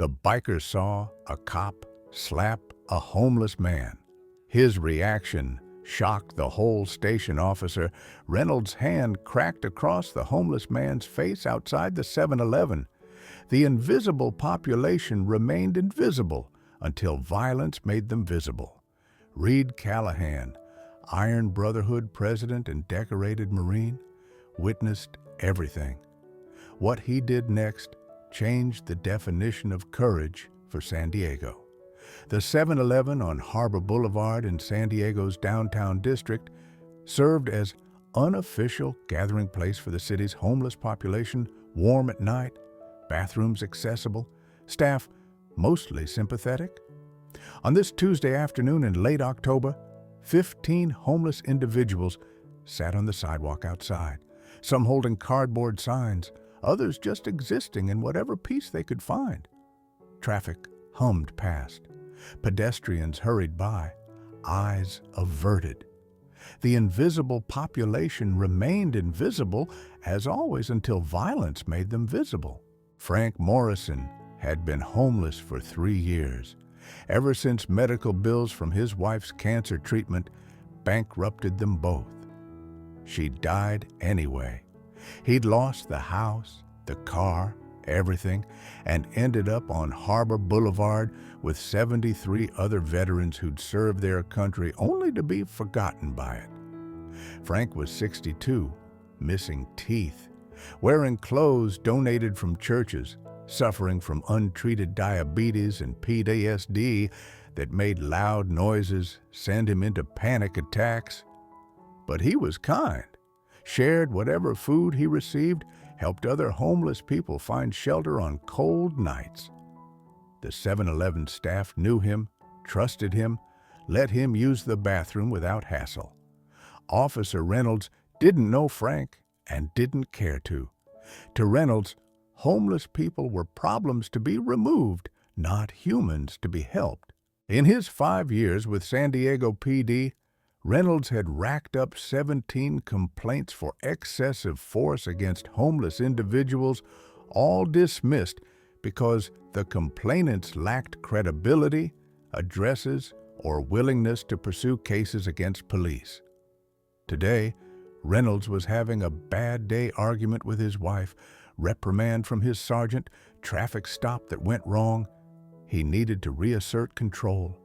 The biker saw a cop slap a homeless man. His reaction shocked the whole station officer. Reynolds' hand cracked across the homeless man's face outside the 7-Eleven. The invisible population remained invisible until violence made them visible. Reed Callahan, Iron Brotherhood president and decorated Marine, witnessed everything. What he did next changed the definition of courage for San Diego. The 7-Eleven on Harbor Boulevard in San Diego's downtown district served as unofficial gathering place for the city's homeless population, warm at night, bathrooms accessible, staff mostly sympathetic. On this Tuesday afternoon in late October, 15 homeless individuals sat on the sidewalk outside, some holding cardboard signs, others just existing in whatever peace they could find. Traffic hummed past. Pedestrians hurried by, eyes averted. The invisible population remained invisible, as always, until violence made them visible. Frank Morrison had been homeless for 3 years, ever since medical bills from his wife's cancer treatment bankrupted them both. She died anyway. He'd lost the house, the car, everything, and ended up on Harbor Boulevard with 73 other veterans who'd served their country only to be forgotten by it. Frank was 62, missing teeth, wearing clothes donated from churches, suffering from untreated diabetes and PTSD that made loud noises send him into panic attacks. But he was kind, shared whatever food he received, helped other homeless people find shelter on cold nights. The 7-Eleven staff knew him, trusted him, let him use the bathroom without hassle. Officer Reynolds didn't know Frank and didn't care to. To Reynolds, homeless people were problems to be removed, not humans to be helped. In his 5 years with San Diego PD, Reynolds had racked up 17 complaints for excessive force against homeless individuals, all dismissed because the complainants lacked credibility, addresses, or willingness to pursue cases against police. Today, Reynolds was having a bad day argument with his wife, reprimand from his sergeant, traffic stop that went wrong. He needed to reassert control,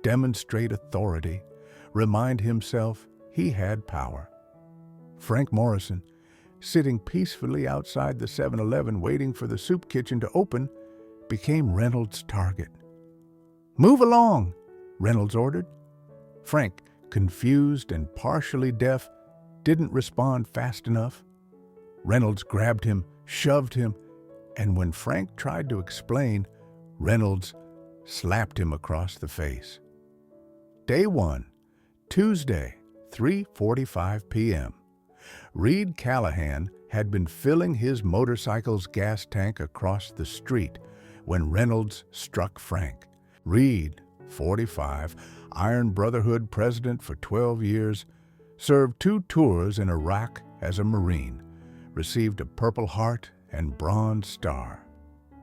demonstrate authority, remind himself he had power. Frank Morrison, sitting peacefully outside the 7-Eleven waiting for the soup kitchen to open, became Reynolds' target. "Move along," Reynolds ordered. Frank, confused and partially deaf, didn't respond fast enough. Reynolds grabbed him, shoved him, and when Frank tried to explain, Reynolds slapped him across the face. Day 1, Tuesday, 3:45 p.m. Reed Callahan had been filling his motorcycle's gas tank across the street when Reynolds struck Frank. Reed, 45, Iron Brotherhood president for 12 years, served 2 tours in Iraq as a Marine, received a Purple Heart and Bronze Star.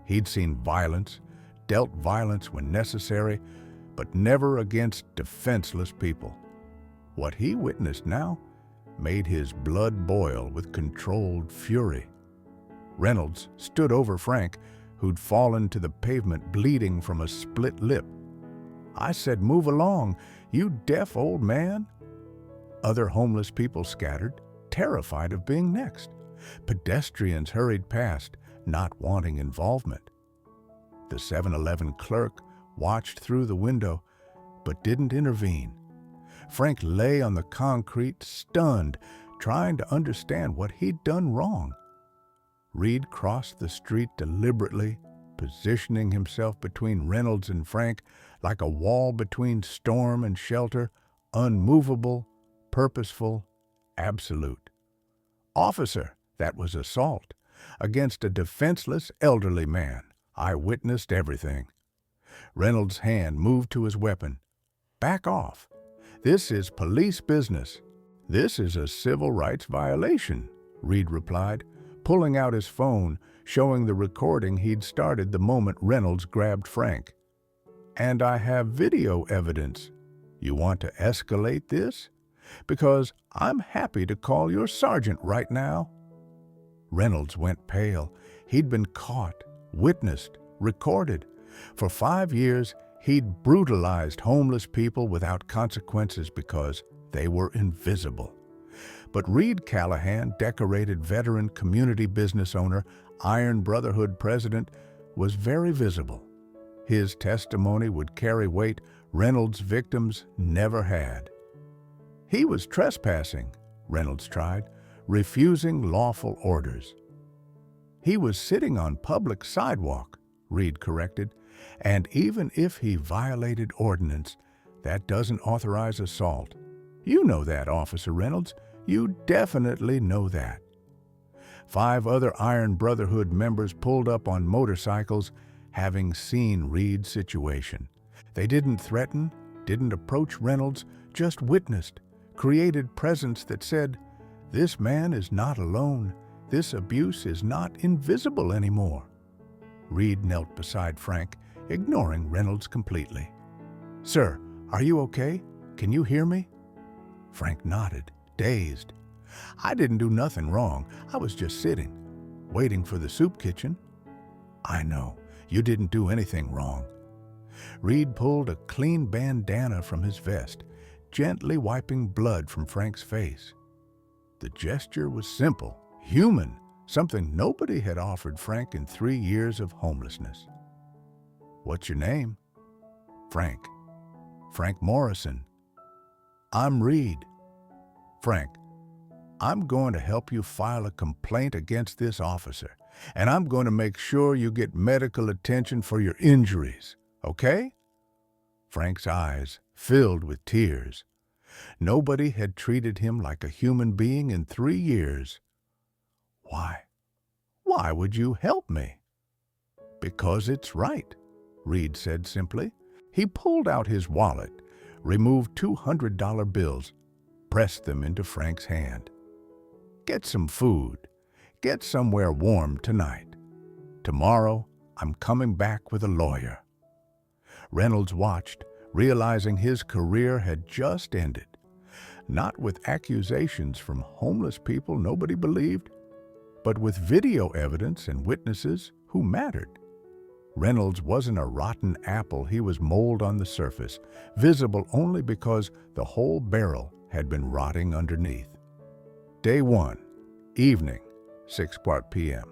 He'd seen violence, dealt violence when necessary, but never against defenseless people. What he witnessed now made his blood boil with controlled fury. Reynolds stood over Frank, who'd fallen to the pavement bleeding from a split lip. "I said move along, you deaf old man." Other homeless people scattered, terrified of being next. Pedestrians hurried past, not wanting involvement. The 7-Eleven clerk watched through the window, but didn't intervene. Frank lay on the concrete, stunned, trying to understand what he'd done wrong. Reed crossed the street deliberately, positioning himself between Reynolds and Frank like a wall between storm and shelter, unmovable, purposeful, absolute. "Officer, that was assault against a defenseless elderly man. I witnessed everything." Reynolds' hand moved to his weapon. "Back off. This is police business." "This is a civil rights violation," Reed replied, pulling out his phone, showing the recording he'd started the moment Reynolds grabbed Frank. "And I have video evidence. You want to escalate this? Because I'm happy to call your sergeant right now." Reynolds went pale. He'd been caught, witnessed, recorded. For 5 years, he'd brutalized homeless people without consequences because they were invisible. But Reed Callahan, decorated veteran, community business owner, Iron Brotherhood president, was very visible. His testimony would carry weight Reynolds' victims never had. He was trespassing, Reynolds tried, refusing lawful orders. He was sitting on public sidewalk, Reed corrected, and even if he violated ordinance, that doesn't authorize assault. You know that, Officer Reynolds. You definitely know that. 5 other Iron Brotherhood members pulled up on motorcycles, having seen Reed's situation. They didn't threaten, didn't approach Reynolds, just witnessed, created presence that said, "This man is not alone. This abuse is not invisible anymore." Reed knelt beside Frank, ignoring Reynolds completely. "Sir, are you okay? Can you hear me?" Frank nodded, dazed. "I didn't do nothing wrong. I was just sitting, waiting for the soup kitchen." "I know. You didn't do anything wrong." Reed pulled a clean bandana from his vest, gently wiping blood from Frank's face. The gesture was simple, human, something nobody had offered Frank in 3 years of homelessness. "What's your name?" "Frank." "Frank Morrison." "I'm Reed." "Frank, I'm going to help you file a complaint against this officer, and I'm going to make sure you get medical attention for your injuries, okay?" Frank's eyes filled with tears. Nobody had treated him like a human being in 3 years. "Why? Why would you help me?" "Because it's right," Reed said simply. He pulled out his wallet, removed $200 bills, pressed them into Frank's hand. "Get some food. Get somewhere warm tonight. Tomorrow, I'm coming back with a lawyer." Reynolds watched, realizing his career had just ended. Not with accusations from homeless people nobody believed, but with video evidence and witnesses who mattered. Reynolds wasn't a rotten apple. He was mold on the surface, visible only because the whole barrel had been rotting underneath. Day 1, evening, 6 p.m.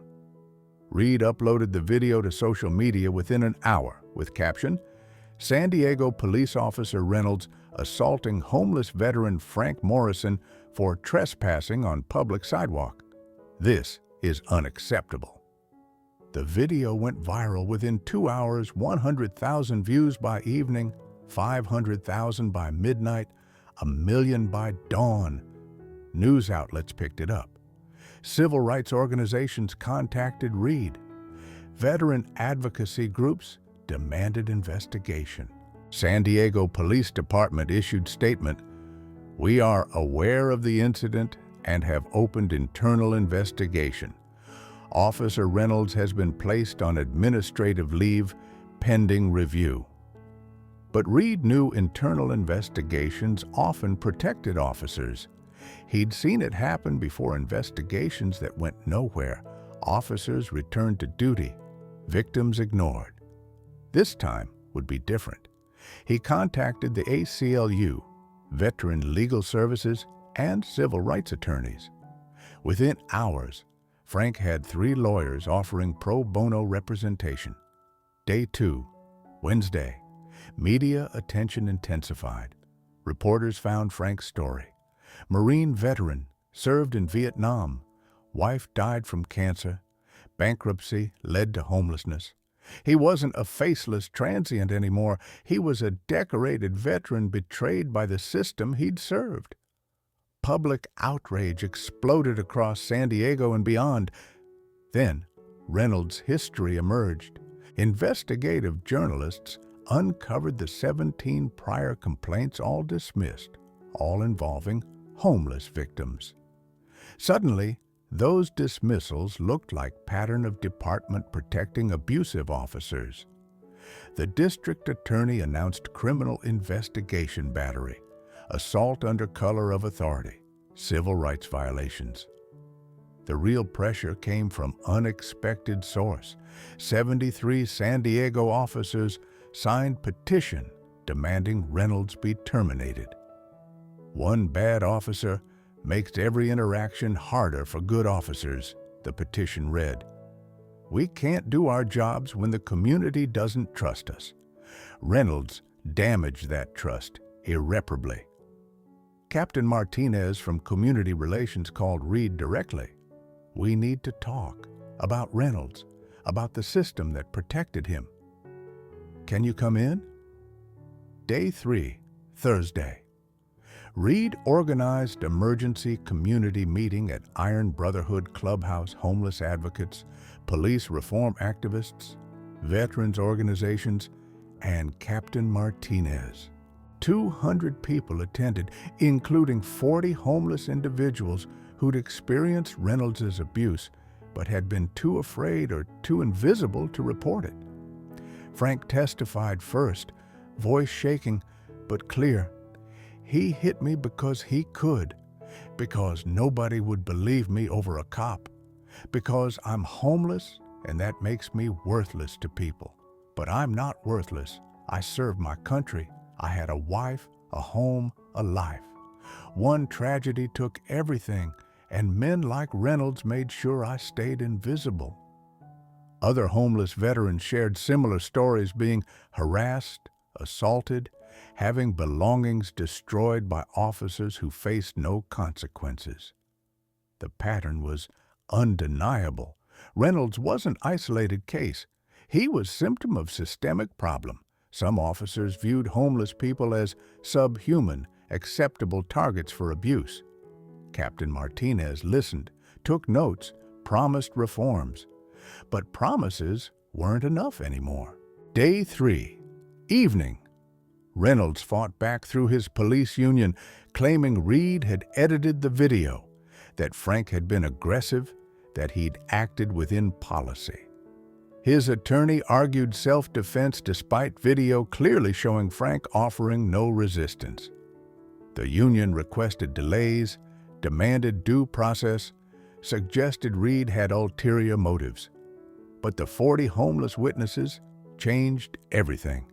Reed uploaded the video to social media within an hour with caption, "San Diego police officer Reynolds assaulting homeless veteran Frank Morrison for trespassing on public sidewalk. This is unacceptable." The video went viral within 2 hours, 100,000 views by evening, 500,000 by midnight, 1 million by dawn. News outlets picked it up. Civil rights organizations contacted Reed. Veteran advocacy groups demanded investigation. San Diego Police Department issued statement, "We are aware of the incident and have opened internal investigation. Officer Reynolds has been placed on administrative leave pending review." But Reed knew internal investigations often protected officers. He'd seen it happen before, investigations that went nowhere. Officers returned to duty, victims ignored. This time would be different. He contacted the ACLU, Veteran Legal Services, and civil rights attorneys. Within hours, Frank had 3 lawyers offering pro bono representation. Day 2, Wednesday, media attention intensified. Reporters found Frank's story. Marine veteran, served in Vietnam. Wife died from cancer. Bankruptcy led to homelessness. He wasn't a faceless transient anymore. He was a decorated veteran betrayed by the system he'd served. Public outrage exploded across San Diego and beyond. Then, Reynolds' history emerged. Investigative journalists uncovered the 17 prior complaints, all dismissed, all involving homeless victims. Suddenly, Those dismissals looked like pattern of department protecting abusive officers. The district attorney announced criminal investigation battery, assault under color of authority, civil rights violations. The real pressure came from unexpected source. 73 San Diego officers signed petition demanding Reynolds be terminated. One bad officer makes every interaction harder for good officers, the petition read. We can't do our jobs when the community doesn't trust us. Reynolds damaged that trust irreparably. Captain Martinez from Community Relations called Reed directly. We need to talk about Reynolds, about the system that protected him. Can you come in? Day 3, Thursday. Reed organized emergency community meeting at Iron Brotherhood Clubhouse homeless advocates, police reform activists, veterans organizations, and Captain Martinez. 200 people attended, including 40 homeless individuals who'd experienced Reynolds' abuse but had been too afraid or too invisible to report it. Frank testified first, voice shaking but clear. He hit me because he could, because nobody would believe me over a cop, because I'm homeless and that makes me worthless to people. But I'm not worthless. I served my country. I had a wife, a home, a life. One tragedy took everything, and men like Reynolds made sure I stayed invisible. Other homeless veterans shared similar stories, being harassed, assaulted, having belongings destroyed by officers who faced no consequences. The pattern was undeniable. Reynolds wasn't an isolated case. He was symptom of systemic problem. Some officers viewed homeless people as subhuman, acceptable targets for abuse. Captain Martinez listened, took notes, promised reforms. But promises weren't enough anymore. Day 3, evening. Reynolds fought back through his police union, claiming Reed had edited the video, that Frank had been aggressive, that he'd acted within policy. His attorney argued self-defense despite video clearly showing Frank offering no resistance. The union requested delays, demanded due process, suggested Reed had ulterior motives. But the 40 homeless witnesses changed everything.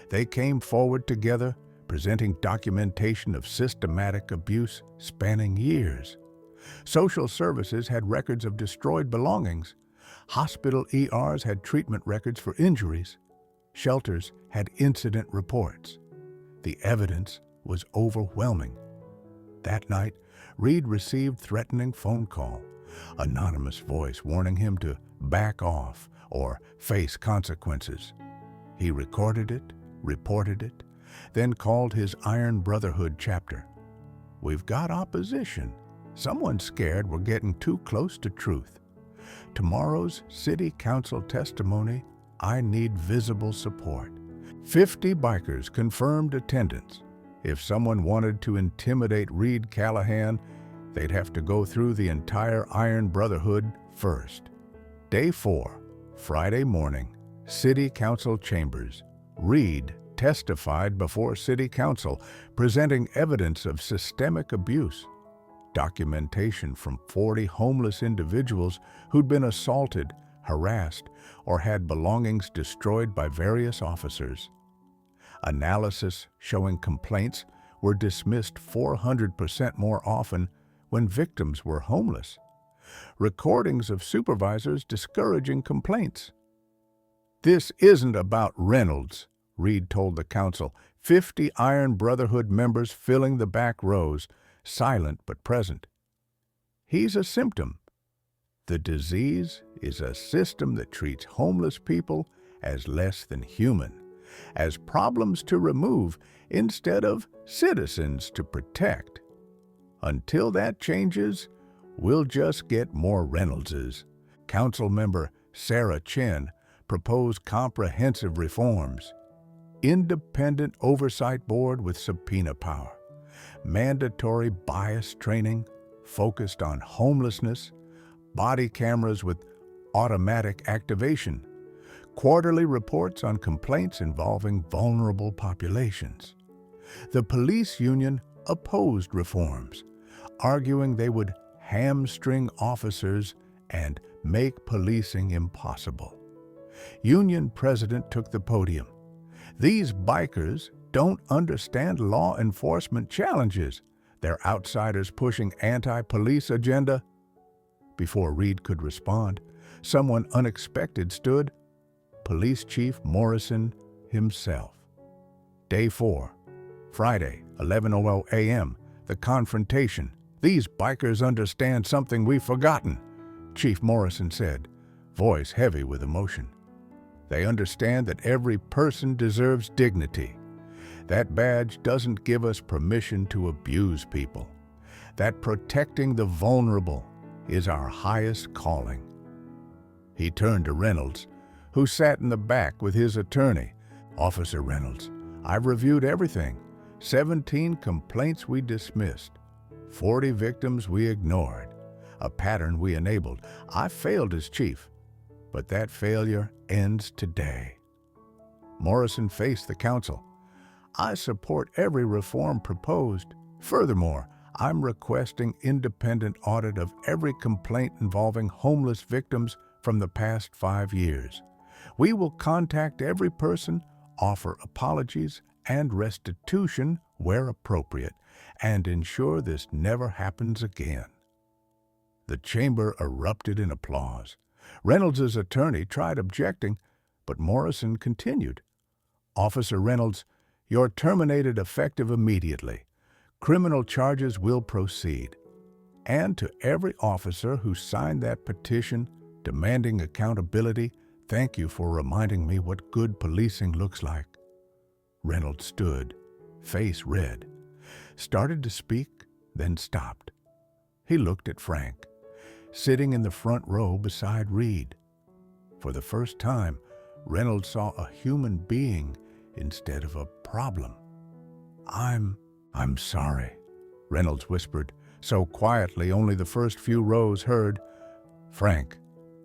They came forward together, presenting documentation of systematic abuse spanning years. Social services had records of destroyed belongings. Hospital ERs had treatment records for injuries. Shelters had incident reports. The evidence was overwhelming. That night, Reed received threatening phone call, anonymous voice warning him to back off or face consequences. He recorded it, reported it, then called his Iron Brotherhood chapter. We've got opposition. Someone's scared we're getting too close to truth. Tomorrow's city council testimony, I need visible support. 50 bikers confirmed attendance. If someone wanted to intimidate Reed Callahan, they'd have to go through the entire Iron Brotherhood first. Day 4, Friday morning, City Council chambers. Reed testified before City Council, presenting evidence of systemic abuse. Documentation from 40 homeless individuals who'd been assaulted, harassed, or had belongings destroyed by various officers. Analysis showing complaints were dismissed 400% more often when victims were homeless. Recordings of supervisors discouraging complaints. This isn't about Reynolds, Reed told the council. 50 Iron Brotherhood members filling the back rows, silent but present. He's a symptom. The disease is a system that treats homeless people as less than human, as problems to remove instead of citizens to protect. Until that changes, we'll just get more Reynoldses. Council member Sarah Chin proposed comprehensive reforms. Independent oversight board with subpoena power. Mandatory bias training focused on homelessness, body cameras with automatic activation, quarterly reports on complaints involving vulnerable populations. The police union opposed reforms, arguing they would hamstring officers and make policing impossible. Union president took the podium. These bikers don't understand law enforcement challenges. They're outsiders pushing anti-police agenda. Before Reed could respond, someone unexpected stood, Police Chief Morrison himself. Day 4, Friday, 11:00 a.m., the confrontation. "These bikers understand something we've forgotten," Chief Morrison said, voice heavy with emotion. "They understand that every person deserves dignity. That badge doesn't give us permission to abuse people. That protecting the vulnerable is our highest calling." He turned to Reynolds, who sat in the back with his attorney. "Officer Reynolds, I've reviewed everything. 17 complaints we dismissed, 40 victims we ignored, a pattern we enabled. I failed as chief, but that failure ends today." Morrison faced the council. "I support every reform proposed. Furthermore, I'm requesting independent audit of every complaint involving homeless victims from the past 5 years. We will contact every person, offer apologies and restitution where appropriate, and ensure this never happens again." The chamber erupted in applause. Reynolds' attorney tried objecting, but Morrison continued. "Officer Reynolds, you're terminated effective immediately. Criminal charges will proceed. And to every officer who signed that petition demanding accountability, thank you for reminding me what good policing looks like." Reynolds stood, face red, started to speak, then stopped. He looked at Frank, sitting in the front row beside Reed. For the first time, Reynolds saw a human being instead of a problem. I'm sorry," Reynolds whispered, so quietly only the first few rows heard. "Frank,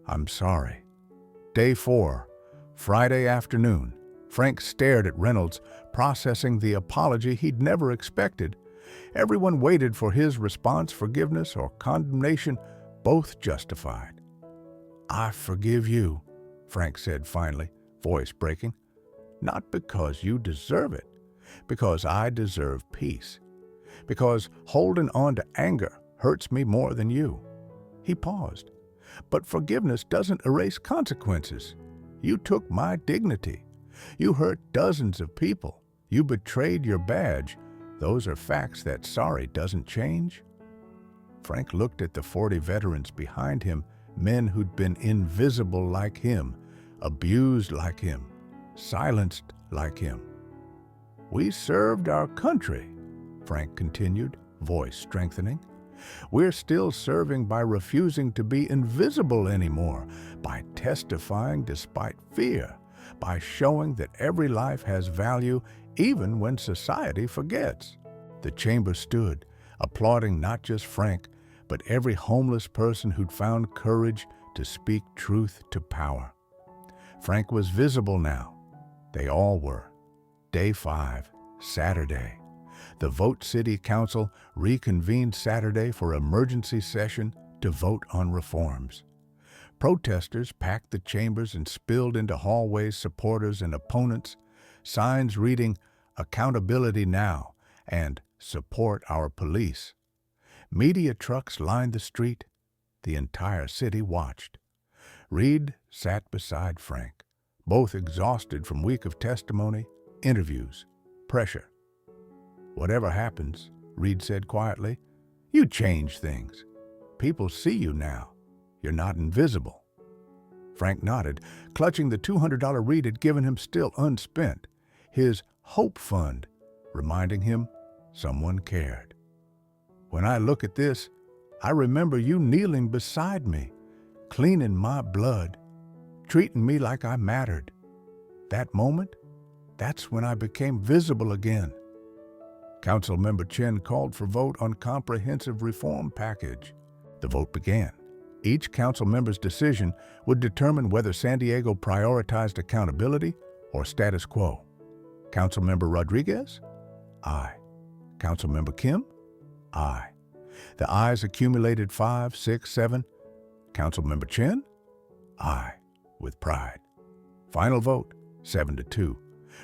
I'm sorry." Day 4, Friday afternoon. Frank stared at Reynolds, processing the apology he'd never expected. Everyone waited for his response, forgiveness or condemnation, both justified. "I forgive you," Frank said finally, voice breaking. "Not because you deserve it, because I deserve peace. Because holding on to anger hurts me more than you." He paused. "But forgiveness doesn't erase consequences. You took my dignity. You hurt dozens of people. You betrayed your badge. Those are facts that sorry doesn't change." Frank looked at the 40 veterans behind him, men who'd been invisible like him, abused like him, silenced like him. "We served our country," Frank continued, voice strengthening. "We're still serving by refusing to be invisible anymore, by testifying despite fear, by showing that every life has value even when society forgets." The chamber stood, applauding not just Frank, but every homeless person who'd found courage to speak truth to power. Frank was visible now. They all were. Day 5, Saturday. The Vote City Council reconvened Saturday for emergency session to vote on reforms. Protesters packed the chambers and spilled into hallways, supporters and opponents, signs reading "Accountability Now" and "Support Our Police." Media trucks lined the street. The entire city watched. Reed sat beside Frank, both exhausted from week of testimony, interviews, pressure. "Whatever happens," Reed said quietly, "you change things. People see you now. You're not invisible." Frank nodded, clutching the $200 Reed had given him still unspent, his hope fund, reminding him someone cared. "When I look at this, I remember you kneeling beside me, cleaning my blood, treating me like I mattered. That moment, that's when I became visible again." Councilmember Chen called for vote on comprehensive reform package. The vote began. Each council member's decision would determine whether San Diego prioritized accountability or status quo. Councilmember Rodriguez? Aye. Councilmember Kim? Aye. The ayes accumulated 5, 6, 7. Councilmember Chen? Aye, with pride. Final vote, 7-2.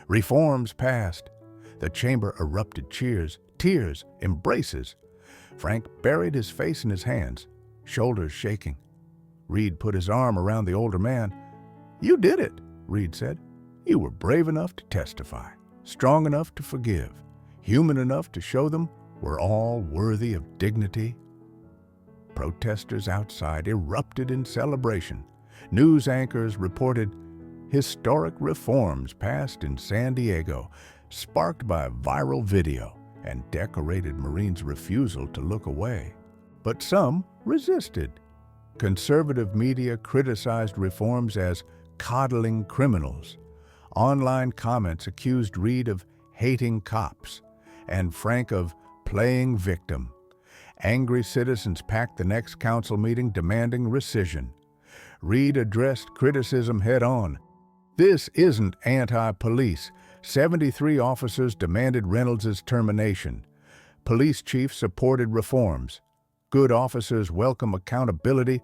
Reforms passed. The chamber erupted cheers, tears, embraces. Frank buried his face in his hands, shoulders shaking. Reed put his arm around the older man. "You did it," Reed said. "You were brave enough to testify, strong enough to forgive, human enough to show them we're all worthy of dignity." Protesters outside erupted in celebration. News anchors reported historic reforms passed in San Diego, sparked by a viral video, and decorated Marines' refusal to look away. But some resisted. Conservative media criticized reforms as coddling criminals. Online comments accused Reed of hating cops and Frank of playing victim. Angry citizens packed the next council meeting demanding rescission. Reed addressed criticism head-on. "This isn't anti-police. 73 officers demanded Reynolds' termination. Police chief supported reforms. Good officers welcome accountability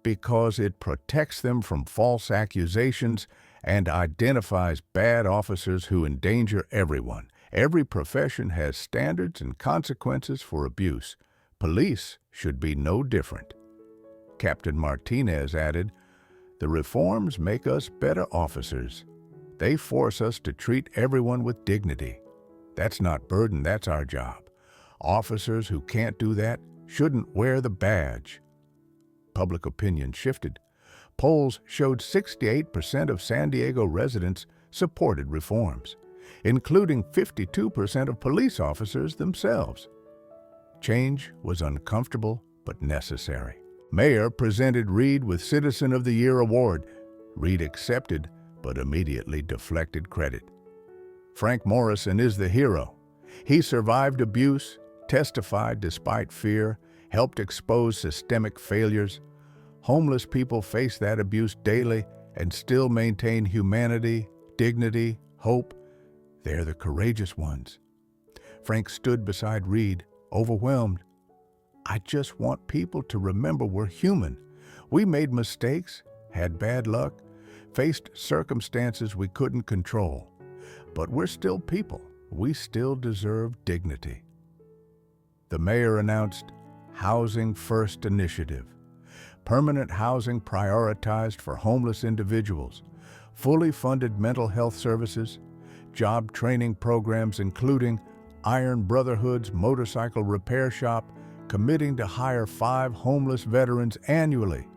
because it protects them from false accusations and identifies bad officers who endanger everyone. Every profession has standards and consequences for abuse. Police should be no different." Captain Martinez added, "The reforms make us better officers. They force us to treat everyone with dignity. That's not burden, that's our job. Officers who can't do that shouldn't wear the badge." Public opinion shifted. Polls showed 68% of San Diego residents supported reforms, including 52% of police officers themselves. Change was uncomfortable but necessary. Mayor presented Reed with Citizen of the Year award. Reed accepted, but immediately deflected credit. "Frank Morrison is the hero. He survived abuse, testified despite fear, helped expose systemic failures. Homeless people face that abuse daily and still maintain humanity, dignity, hope. They're the courageous ones." Frank stood beside Reed, overwhelmed. "I just want people to remember we're human. We made mistakes, had bad luck, faced circumstances we couldn't control. But we're still people. We still deserve dignity." The mayor announced Housing First Initiative. Permanent housing prioritized for homeless individuals, fully funded mental health services, job training programs including Iron Brotherhood's motorcycle repair shop, committing to hire 5 homeless veterans annually.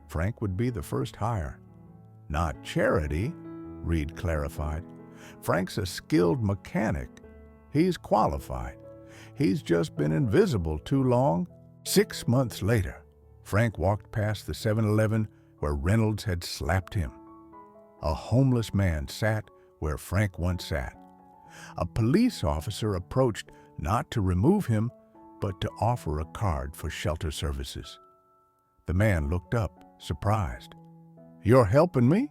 Frank would be the first hire. "Not charity," Reed clarified. "Frank's a skilled mechanic. He's qualified. He's just been invisible too long." 6 months later, Frank walked past the 7-Eleven where Reynolds had slapped him. A homeless man sat where Frank once sat. A police officer approached not to remove him, but to offer a card for shelter services. The man looked up, surprised. "You're helping me?"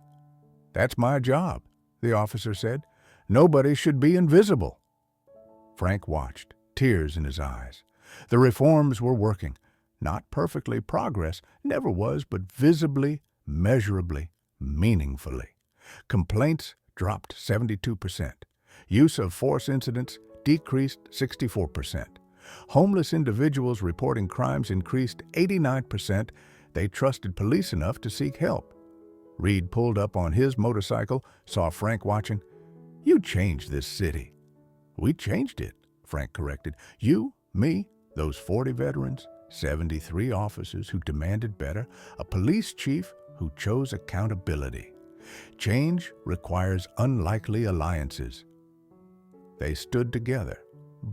"That's my job," the officer said. "Nobody should be invisible." Frank watched, tears in his eyes. The reforms were working. Not perfectly, progress never was, but visibly, measurably, meaningfully. Complaints dropped 72%. Use of force incidents decreased 64%. Homeless individuals reporting crimes increased 89%. They trusted police enough to seek help. Reed pulled up on his motorcycle, saw Frank watching. "You changed this city." "We changed it," Frank corrected. "You, me, those 40 veterans, 73 officers who demanded better, a police chief who chose accountability. Change requires unlikely alliances." They stood together,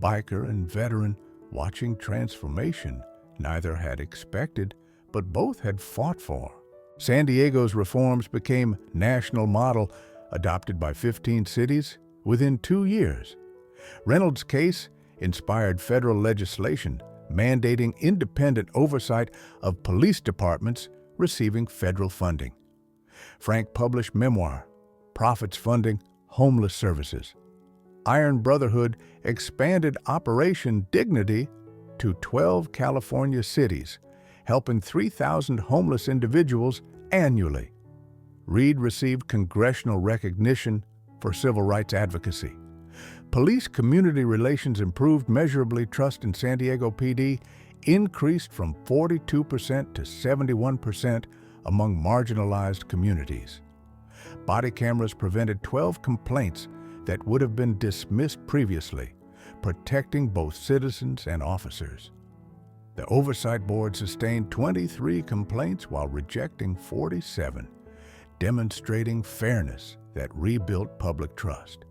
biker and veteran, watching transformation neither had expected, but both had fought for. San Diego's reforms became national model, adopted by 15 cities within 2 years. Reynolds' case inspired federal legislation mandating independent oversight of police departments receiving federal funding. Frank published memoir, Profits Funding Homeless Services. Iron Brotherhood expanded Operation Dignity to 12 California cities, helping 3,000 homeless individuals annually. Reed received congressional recognition for civil rights advocacy. Police community relations improved measurably. Trust in San Diego PD increased from 42% to 71% among marginalized communities. Body cameras prevented 12 complaints that would have been dismissed previously, protecting both citizens and officers. The Oversight Board sustained 23 complaints while rejecting 47, demonstrating fairness that rebuilt public trust.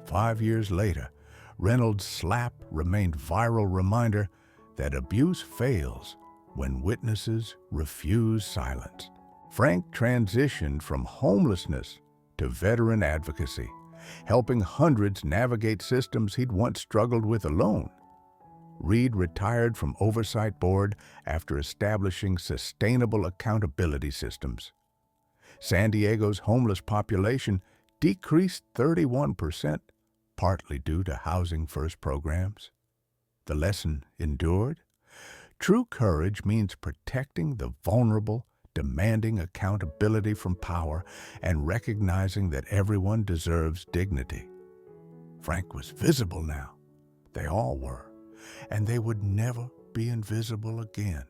5 years later, Reynolds' slap remained a viral reminder that abuse fails when witnesses refuse silence. Frank transitioned from homelessness to veteran advocacy, helping hundreds navigate systems he'd once struggled with alone. Reed retired from Oversight Board after establishing sustainable accountability systems. San Diego's homeless population decreased 31%, partly due to Housing First programs. The lesson endured. True courage means protecting the vulnerable, demanding accountability from power, and recognizing that everyone deserves dignity. Frank was visible now. They all were, and they would never be invisible again.